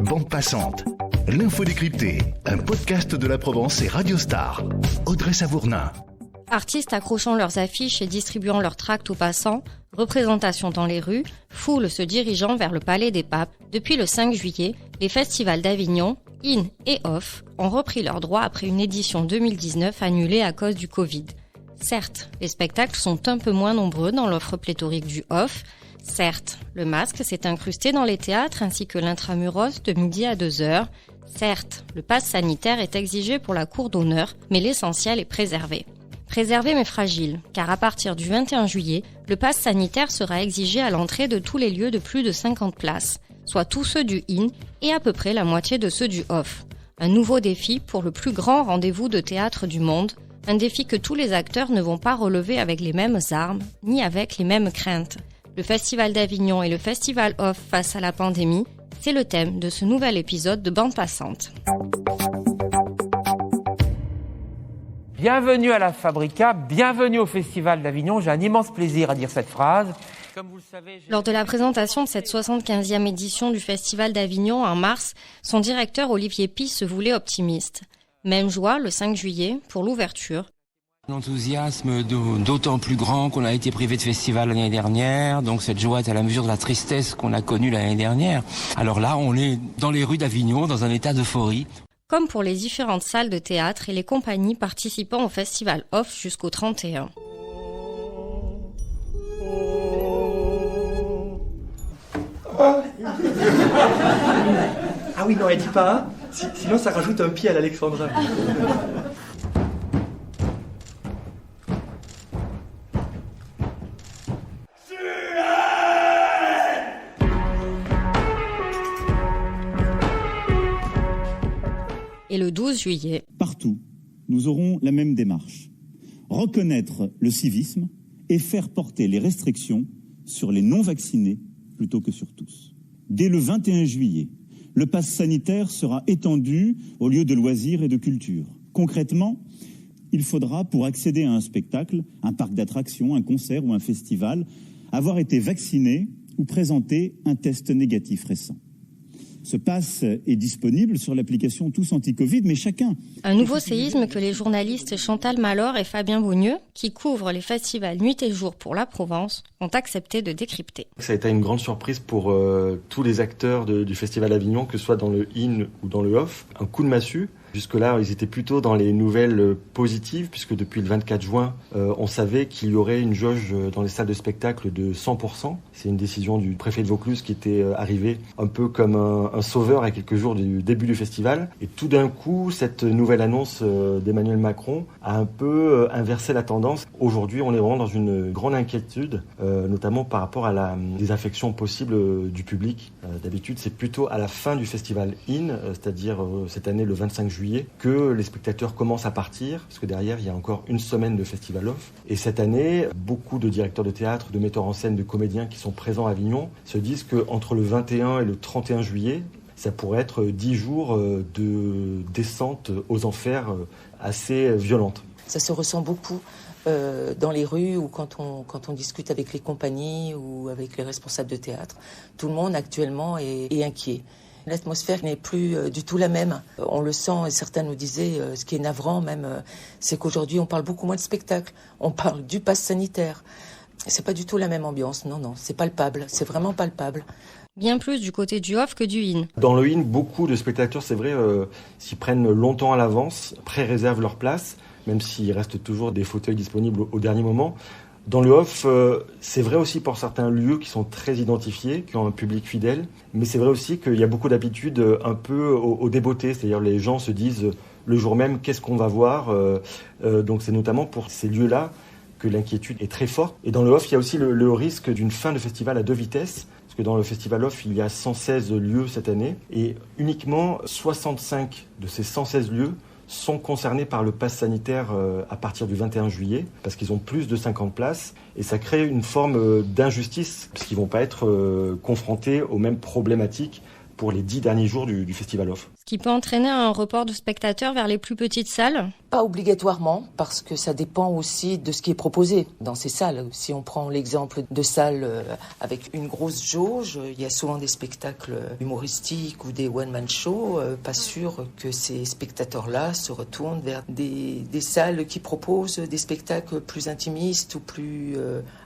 Bande passante, l'info décryptée, un podcast de la Provence et Radio Star. Audrey Savournin. Artistes accrochant leurs affiches et distribuant leurs tracts aux passants, représentations dans les rues, foules se dirigeant vers le Palais des Papes. Depuis le 5 juillet, les festivals d'Avignon, In et Off, ont repris leurs droits après une édition 2019 annulée à cause du Covid. Certes, les spectacles sont un peu moins nombreux dans l'offre pléthorique du Off. Certes, le masque s'est incrusté dans les théâtres ainsi que l'intramuros de midi à 2h. Certes, le pass sanitaire est exigé pour la cour d'honneur, mais l'essentiel est préservé. Préservé mais fragile, car à partir du 21 juillet, le pass sanitaire sera exigé à l'entrée de tous les lieux de plus de 50 places, soit tous ceux du In et à peu près la moitié de ceux du Off. Un nouveau défi pour le plus grand rendez-vous de théâtre du monde, un défi que tous les acteurs ne vont pas relever avec les mêmes armes, ni avec les mêmes craintes. Le Festival d'Avignon et le Festival Off face à la pandémie, c'est le thème de ce nouvel épisode de Bande passante. Bienvenue à la Fabrica, bienvenue au Festival d'Avignon. J'ai un immense plaisir à dire cette phrase. Comme vous le savez, Lors de la présentation de cette 75e édition du Festival d'Avignon en mars, son directeur Olivier Py se voulait optimiste. Même joie le 5 juillet pour l'ouverture. L'enthousiasme d'autant plus grand qu'on a été privé de festival l'année dernière, donc cette joie est à la mesure de la tristesse qu'on a connue l'année dernière. Alors là, on est dans les rues d'Avignon, dans un état d'euphorie. Comme pour les différentes salles de théâtre et les compagnies participant au Festival Off jusqu'au 31. Ah oui, non, elle dit pas, hein. Sinon ça rajoute un pied à l'Alexandra. Et le 12 juillet. Partout, nous aurons la même démarche. Reconnaître le civisme et faire porter les restrictions sur les non-vaccinés plutôt que sur tous. Dès le 21 juillet, le pass sanitaire sera étendu aux lieux de loisirs et de culture. Concrètement, il faudra, pour accéder à un spectacle, un parc d'attractions, un concert ou un festival, avoir été vacciné ou présenter un test négatif récent. Ce pass est disponible sur l'application Tous Anti-Covid, mais chacun... Un nouveau séisme que les journalistes Chantal Malor et Fabien Beaugneux, qui couvrent les festivals nuit et jour pour la Provence, ont accepté de décrypter. Ça a été une grande surprise pour tous les acteurs du Festival d'Avignon, que ce soit dans le In ou dans le Off. Un coup de massue. Jusque-là, ils étaient plutôt dans les nouvelles positives, puisque depuis le 24 juin, on savait qu'il y aurait une jauge dans les salles de spectacle de 100%. C'est une décision du préfet de Vaucluse qui était arrivé un peu comme un sauveur à quelques jours du début du festival. Et tout d'un coup, cette nouvelle annonce d'Emmanuel Macron a un peu inversé la tendance. Aujourd'hui, on est vraiment dans une grande inquiétude, notamment par rapport à la désinfection possible du public. D'habitude, c'est plutôt à la fin du festival In, c'est-à-dire cette année le 25 juillet, que les spectateurs commencent à partir, parce que derrière, il y a encore une semaine de festival off. Et cette année, beaucoup de directeurs de théâtre, de metteurs en scène, de comédiens qui sont présents à Avignon se disent qu'entre le 21 et le 31 juillet, ça pourrait être 10 jours de descente aux enfers assez violente. Ça se ressent beaucoup dans les rues ou quand on discute avec les compagnies ou avec les responsables de théâtre. Tout le monde actuellement est inquiet. L'atmosphère n'est plus du tout la même. On le sent, et certains nous disaient, ce qui est navrant même, c'est qu'aujourd'hui on parle beaucoup moins de spectacle. On parle du pass sanitaire. C'est pas du tout la même ambiance, non, c'est palpable, c'est vraiment palpable. Bien plus du côté du Off que du In. Dans le In, beaucoup de spectateurs, c'est vrai, s'y prennent longtemps à l'avance, pré-réservent leur place, même s'il reste toujours des fauteuils disponibles au dernier moment. Dans le Off, c'est vrai aussi pour certains lieux qui sont très identifiés, qui ont un public fidèle, mais c'est vrai aussi qu'il y a beaucoup d'habitudes un peu au débeauté, c'est-à-dire les gens se disent le jour même qu'est-ce qu'on va voir, donc c'est notamment pour ces lieux-là que l'inquiétude est très forte. Et dans le Off, il y a aussi le risque d'une fin de festival à deux vitesses, parce que dans le Festival Off, il y a 116 lieux cette année, et uniquement 65 de ces 116 lieux sont concernés par le pass sanitaire à partir du 21 juillet, parce qu'ils ont plus de 50 places, et ça crée une forme d'injustice, parce qu'ils ne vont pas être confrontés aux mêmes problématiques pour les 10 derniers jours du Festival Off. Ce qui peut entraîner un report de spectateurs vers les plus petites salles ? Pas obligatoirement, parce que ça dépend aussi de ce qui est proposé dans ces salles. Si on prend l'exemple de salles avec une grosse jauge, il y a souvent des spectacles humoristiques ou des one-man shows. Pas sûr que ces spectateurs-là se retournent vers des salles qui proposent des spectacles plus intimistes ou plus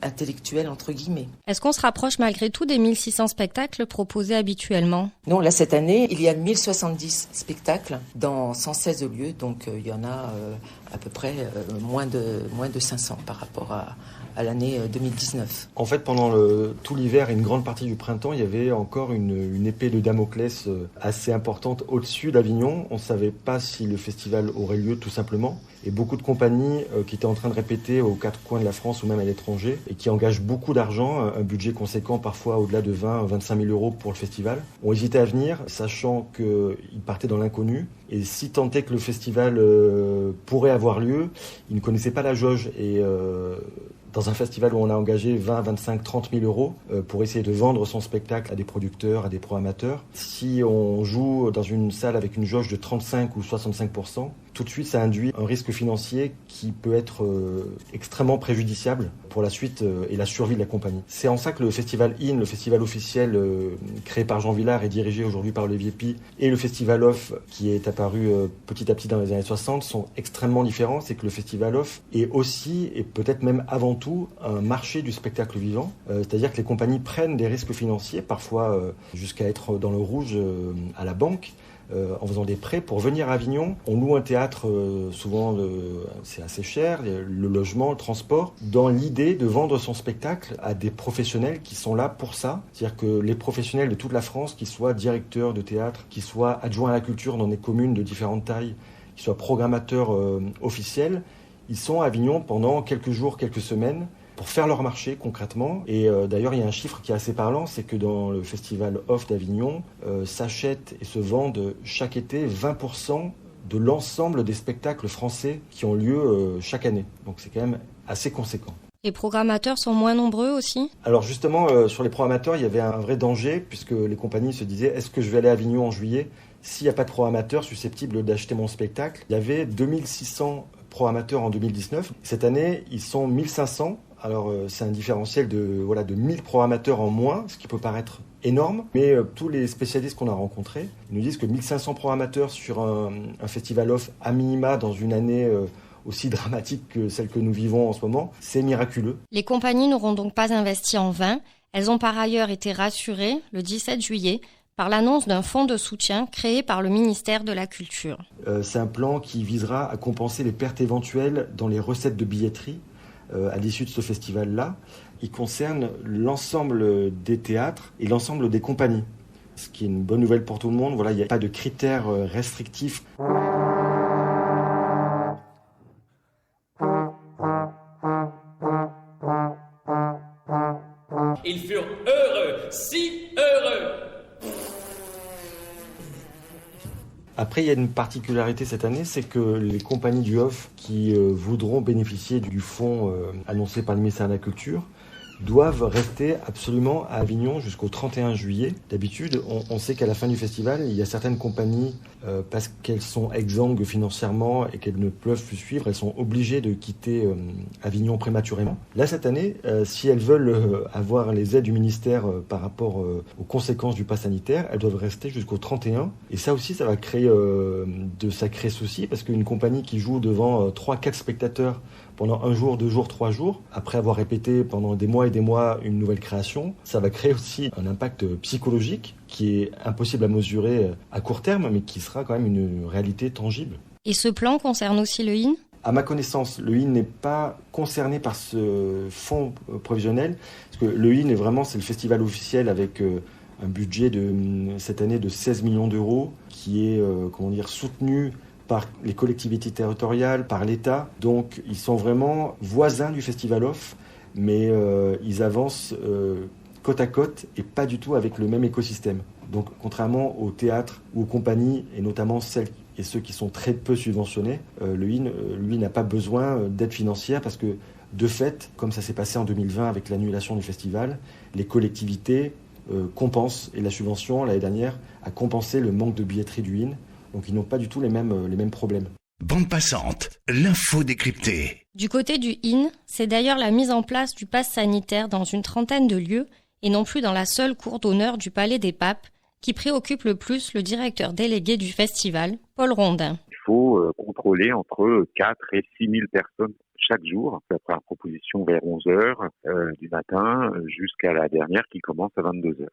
intellectuels, entre guillemets. Est-ce qu'on se rapproche malgré tout des 1600 spectacles proposés habituellement ? Non, là, cette année, il y a 1070 spectacles dans 116 lieux, donc il y en a à peu près moins de 500 par rapport à l'année 2019. En fait, pendant tout l'hiver et une grande partie du printemps, il y avait encore une épée de Damoclès assez importante au-dessus d'Avignon. On ne savait pas si le festival aurait lieu, tout simplement. Et beaucoup de compagnies qui étaient en train de répéter aux quatre coins de la France ou même à l'étranger et qui engagent beaucoup d'argent, un budget conséquent, parfois au-delà de 20-25 000 euros pour le festival, ont hésité à venir, sachant qu'ils partaient dans l'inconnu. Et si tant est que le festival pourrait avoir lieu, ils ne connaissaient pas la jauge. Et dans un festival où on a engagé 20, 25, 30 000 euros pour essayer de vendre son spectacle à des producteurs, à des pro-amateurs, si on joue dans une salle avec une jauge de 35 ou 65%, tout de suite ça induit un risque financier qui peut être extrêmement préjudiciable pour la suite et la survie de la compagnie. C'est en ça que le festival IN, le festival officiel créé par Jean Villard et dirigé aujourd'hui par Olivier Py, et le festival OFF qui est apparu petit à petit dans les années 60 sont extrêmement différents. C'est que le festival OFF est aussi, et peut-être même avant tout, un marché du spectacle vivant. C'est-à-dire que les compagnies prennent des risques financiers, parfois jusqu'à être dans le rouge à la banque, en faisant des prêts pour venir à Avignon. On loue un théâtre, souvent c'est assez cher, le logement, le transport, dans l'idée de vendre son spectacle à des professionnels qui sont là pour ça. C'est-à-dire que les professionnels de toute la France, qu'ils soient directeurs de théâtre, qu'ils soient adjoints à la culture dans des communes de différentes tailles, qu'ils soient programmateurs officiels, ils sont à Avignon pendant quelques jours, quelques semaines, pour faire leur marché concrètement. Et d'ailleurs, il y a un chiffre qui est assez parlant, c'est que dans le festival OFF d'Avignon, s'achètent et se vendent chaque été 20% de l'ensemble des spectacles français qui ont lieu chaque année. Donc c'est quand même assez conséquent. Les programmateurs sont moins nombreux aussi ? Alors justement, sur les programmateurs, il y avait un vrai danger, puisque les compagnies se disaient « Est-ce que je vais aller à Avignon en juillet s'il n'y a pas de programmateurs susceptibles d'acheter mon spectacle ?» Il y avait 2600 programmateurs en 2019. Cette année, ils sont 1500. Alors c'est un différentiel de 1000 programmateurs en moins, ce qui peut paraître énorme, mais tous les spécialistes qu'on a rencontrés nous disent que 1500 programmateurs sur un festival off à minima dans une année aussi dramatique que celle que nous vivons en ce moment, c'est miraculeux. Les compagnies n'auront donc pas investi en vain. Elles ont par ailleurs été rassurées le 17 juillet par l'annonce d'un fonds de soutien créé par le ministère de la Culture. C'est un plan qui visera à compenser les pertes éventuelles dans les recettes de billetterie à l'issue de ce festival-là. Il concerne l'ensemble des théâtres et l'ensemble des compagnies, ce qui est une bonne nouvelle pour tout le monde. Voilà, il n'y a pas de critères restrictifs. Ils furent heureux, si heureux. Après, il y a une particularité cette année, c'est que les compagnies du OFF qui voudront bénéficier du fonds annoncé par le ministère de la Culture doivent rester absolument à Avignon jusqu'au 31 juillet. D'habitude, on sait qu'à la fin du festival, il y a certaines compagnies, parce qu'elles sont exsangues financièrement et qu'elles ne peuvent plus suivre, elles sont obligées de quitter Avignon prématurément. Là, cette année, si elles veulent avoir les aides du ministère par rapport aux conséquences du pass sanitaire, elles doivent rester jusqu'au 31. Et ça aussi, ça va créer de sacrés soucis, parce qu'une compagnie qui joue devant 3-4 spectateurs pendant 1 jour, 2 jours, 3 jours, après avoir répété pendant des mois et des mois une nouvelle création, ça va créer aussi un impact psychologique qui est impossible à mesurer à court terme, mais qui sera quand même une réalité tangible. Et ce plan concerne aussi le IN ? À ma connaissance, le IN n'est pas concerné par ce fonds provisionnel, parce que le IN est vraiment, c'est le festival officiel avec un budget cette année de 16 millions d'euros, qui est soutenu par les collectivités territoriales, par l'État. Donc ils sont vraiment voisins du Festival Off, mais ils avancent côte à côte et pas du tout avec le même écosystème. Donc contrairement aux théâtres ou aux compagnies, et notamment celles et ceux qui sont très peu subventionnés, le IN, lui, n'a pas besoin d'aide financière parce que, de fait, comme ça s'est passé en 2020 avec l'annulation du festival, les collectivités compensent, et la subvention, l'année dernière, a compensé le manque de billetterie du IN. Donc ils n'ont pas du tout les mêmes problèmes. Bande passante, l'info décryptée. Du côté du IN, c'est d'ailleurs la mise en place du pass sanitaire dans une trentaine de lieux et non plus dans la seule cour d'honneur du Palais des Papes qui préoccupe le plus le directeur délégué du festival, Paul Rondin. Il faut contrôler entre 4 et 6 000 personnes chaque jour, après la proposition vers 11h du matin jusqu'à la dernière qui commence à 22h.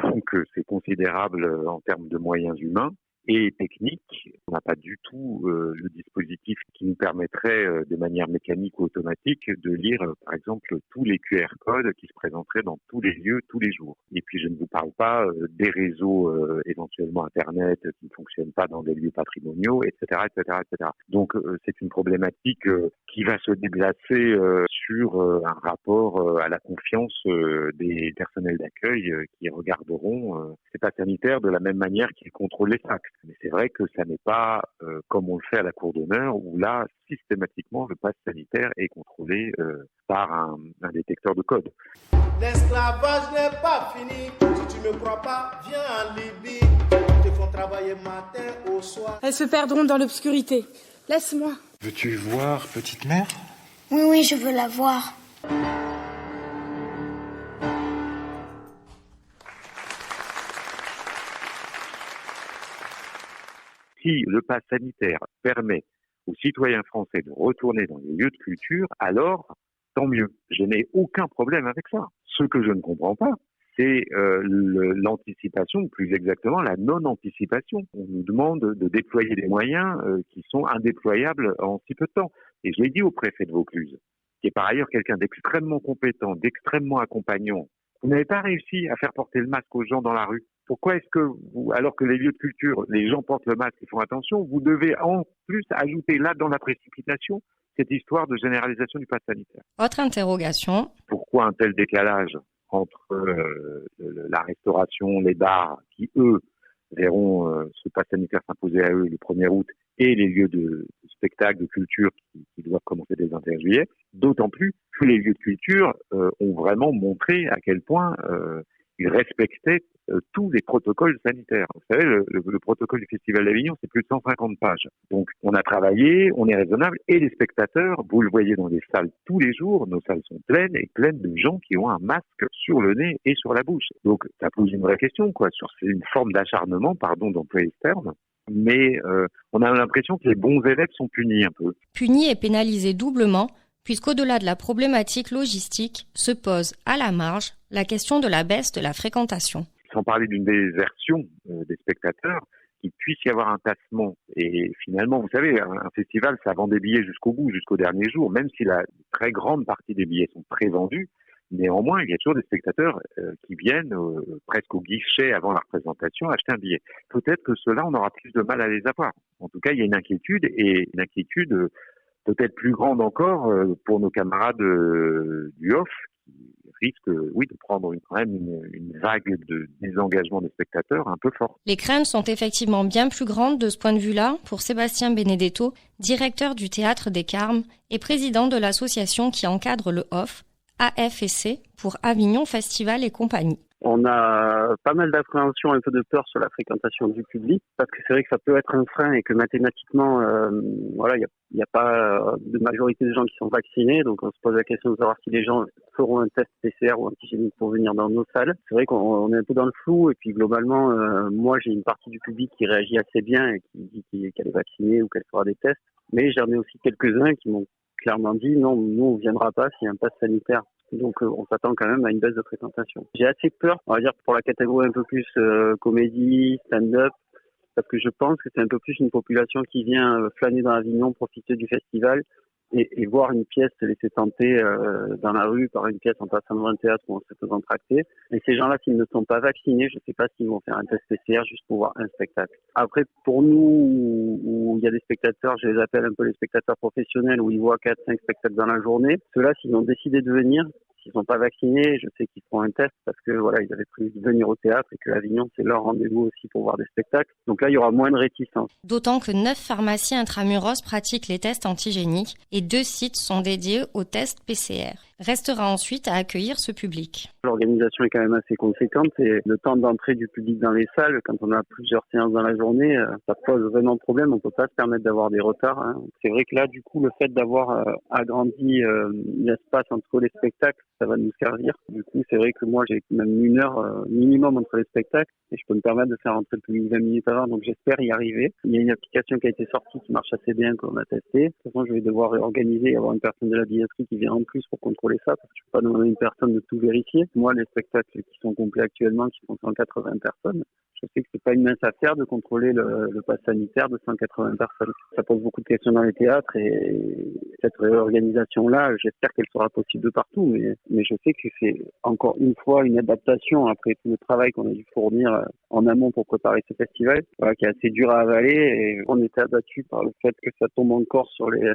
Donc c'est considérable en termes de moyens humains et techniques. On n'a pas du tout le dispositif qui nous permettrait de manière mécanique ou automatique de lire par exemple tous les QR codes qui se présenteraient dans tous les lieux tous les jours. Et puis je ne vous parle pas des réseaux éventuellement Internet qui ne fonctionnent pas dans des lieux patrimoniaux, etc. etc., etc. Donc c'est une problématique qui va se déplacer sur un rapport à la confiance des personnels d'accueil qui regarderont ces passes sanitaires de la même manière qu'ils contrôlent les sacs. Mais c'est vrai que ça n'est pas comme on le fait à la cour d'honneur où là, systématiquement, le pass sanitaire est contrôlé par un détecteur de code. L'esclavage n'est pas fini. Si tu ne crois pas, viens en Libye. Ils te font travailler matin au soir. Elles se perdront dans l'obscurité. Laisse-moi. Veux-tu voir petite mère ? Oui, je veux la voir. Si le pass sanitaire permet aux citoyens français de retourner dans les lieux de culture, alors tant mieux. Je n'ai aucun problème avec ça. Ce que je ne comprends pas, c'est l'anticipation, ou plus exactement la non-anticipation. On nous demande de déployer des moyens qui sont indéployables en si peu de temps. Et je l'ai dit au préfet de Vaucluse, qui est par ailleurs quelqu'un d'extrêmement compétent, d'extrêmement accompagnant. Vous n'avez pas réussi à faire porter le masque aux gens dans la rue. Pourquoi est-ce que vous, alors que les lieux de culture, les gens portent le masque et font attention, vous devez en plus ajouter là dans la précipitation cette histoire de généralisation du pass sanitaire? Autre interrogation. Pourquoi un tel décalage entre la restauration, les bars qui, eux, verront ce pass sanitaire s'imposer à eux le 1er août et les lieux de spectacle, de culture qui doivent commencer dès le 21 juillet, d'autant plus que les lieux de culture ont vraiment montré à quel point ils respectaient tous les protocoles sanitaires. Vous savez, le protocole du Festival d'Avignon, c'est plus de 150 pages. Donc, on a travaillé, on est raisonnable, et les spectateurs, vous le voyez dans les salles tous les jours, nos salles sont pleines et pleines de gens qui ont un masque sur le nez et sur la bouche. Donc, ça pose une vraie question, quoi, sur une forme d'acharnement, pardon d'employer ce terme, mais on a l'impression que les bons élèves sont punis un peu. Punis et pénalisés doublement, puisqu'au-delà de la problématique logistique, se pose à la marge la question de la baisse de la fréquentation. Sans parler d'une désertion des spectateurs, qu'il puisse y avoir un tassement. Et finalement, vous savez, un festival, ça vend des billets jusqu'au bout, jusqu'au dernier jour, même si la très grande partie des billets sont prévendus. Néanmoins, il y a toujours des spectateurs qui viennent presque au guichet avant la représentation acheter un billet. Peut-être que ceux-là, on aura plus de mal à les avoir. En tout cas, il y a une inquiétude, et une inquiétude peut-être plus grande encore pour nos camarades du off, qui risquent, oui, de prendre quand même une vague de désengagement des spectateurs un peu forte. Les craintes sont effectivement bien plus grandes de ce point de vue-là pour Sébastien Benedetto, directeur du Théâtre des Carmes et président de l'association qui encadre le off, AFSC, pour Avignon Festival et compagnie. On a pas mal d'appréhension, un peu de peur sur la fréquentation du public, parce que c'est vrai que ça peut être un frein et que mathématiquement, il n'y a pas de majorité de gens qui sont vaccinés, donc on se pose la question de savoir si les gens feront un test PCR ou antigénique pour venir dans nos salles. C'est vrai qu'on est un peu dans le flou, et puis globalement, moi j'ai une partie du public qui réagit assez bien et qui dit qu'elle est vaccinée ou qu'elle fera des tests, mais j'en ai aussi quelques-uns qui m'ont clairement dit non, nous on viendra pas s'il y a un pass sanitaire. Donc on s'attend quand même à une baisse de fréquentation. J'ai assez peur, on va dire, pour la catégorie un peu plus comédie, stand-up, parce que je pense que c'est un peu plus une population qui vient flâner dans Avignon, profiter du festival et voir une pièce se laisser tenter dans la rue par une pièce en passant devant un théâtre ou en se faisant tracter. Et ces gens-là, s'ils ne sont pas vaccinés, je ne sais pas s'ils vont faire un test PCR juste pour voir un spectacle. Après, pour nous, où il y a des spectateurs, je les appelle un peu les spectateurs professionnels, où ils voient 4-5 spectacles dans la journée, ceux-là, s'ils ont décidé de venir, s'ils ne sont pas vaccinés, je sais qu'ils feront un test parce que voilà, ils avaient prévu de venir au théâtre et que Avignon, c'est leur rendez-vous aussi pour voir des spectacles. Donc là, il y aura moins de réticence. D'autant que 9 pharmacies intramuros pratiquent les tests antigéniques et 2 sites sont dédiés aux tests PCR. restera ensuite à accueillir ce public. L'organisation est quand même assez conséquente et le temps d'entrée du public dans les salles, quand on a plusieurs séances dans la journée, ça pose vraiment problème. On peut pas se permettre d'avoir des retards. C'est vrai que là, du coup, le fait d'avoir agrandi l'espace entre les spectacles, ça va nous servir. Du coup, c'est vrai que moi, j'ai même 1 heure minimum entre les spectacles et je peux me permettre de faire entrer le public 20 minutes avant. Donc, j'espère y arriver. Il y a une application qui a été sortie qui marche assez bien, qu'on a testé. De toute façon, je vais devoir réorganiser et avoir une personne de la billetterie qui vient en plus pour contrôler ça, parce que je peux pas demander à une personne de tout vérifier. Moi, les spectacles qui sont complets actuellement, qui sont 180 personnes, je sais que c'est pas une mince affaire de contrôler le pass sanitaire de 180 personnes. Ça pose beaucoup de questions dans les théâtres et cette réorganisation-là, j'espère qu'elle sera possible de partout, mais je sais que c'est encore une fois une adaptation après tout le travail qu'on a dû fournir en amont pour préparer ce festival, qui est assez dur à avaler et on était abattu par le fait que ça tombe encore sur les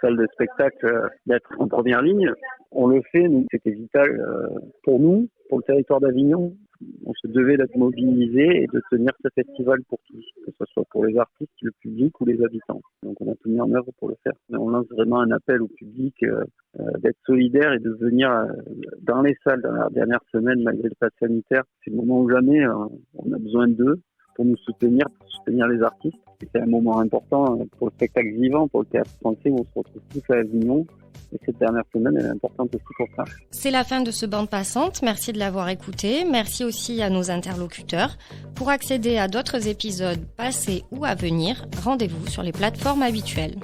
salles de spectacle d'être en première ligne. On le fait, nous, c'était vital pour nous, pour le territoire d'Avignon. On se devait d'être mobilisés et de tenir ce festival pour tous, que ce soit pour les artistes, le public ou les habitants. Donc on a tout mis en œuvre pour le faire. Mais on lance vraiment un appel au public d'être solidaire et de venir dans les salles dans la dernière semaine malgré le pass sanitaire. C'est le moment où jamais on a besoin d'eux pour nous soutenir, pour soutenir les artistes. Et c'est un moment important pour le spectacle vivant, pour le théâtre français où on se retrouve tous à Avignon. Et cette dernière semaine, elle est importante aussi pour ça. C'est la fin de ce bande passante. Merci de l'avoir écouté. Merci aussi à nos interlocuteurs. Pour accéder à d'autres épisodes passés ou à venir, rendez-vous sur les plateformes habituelles.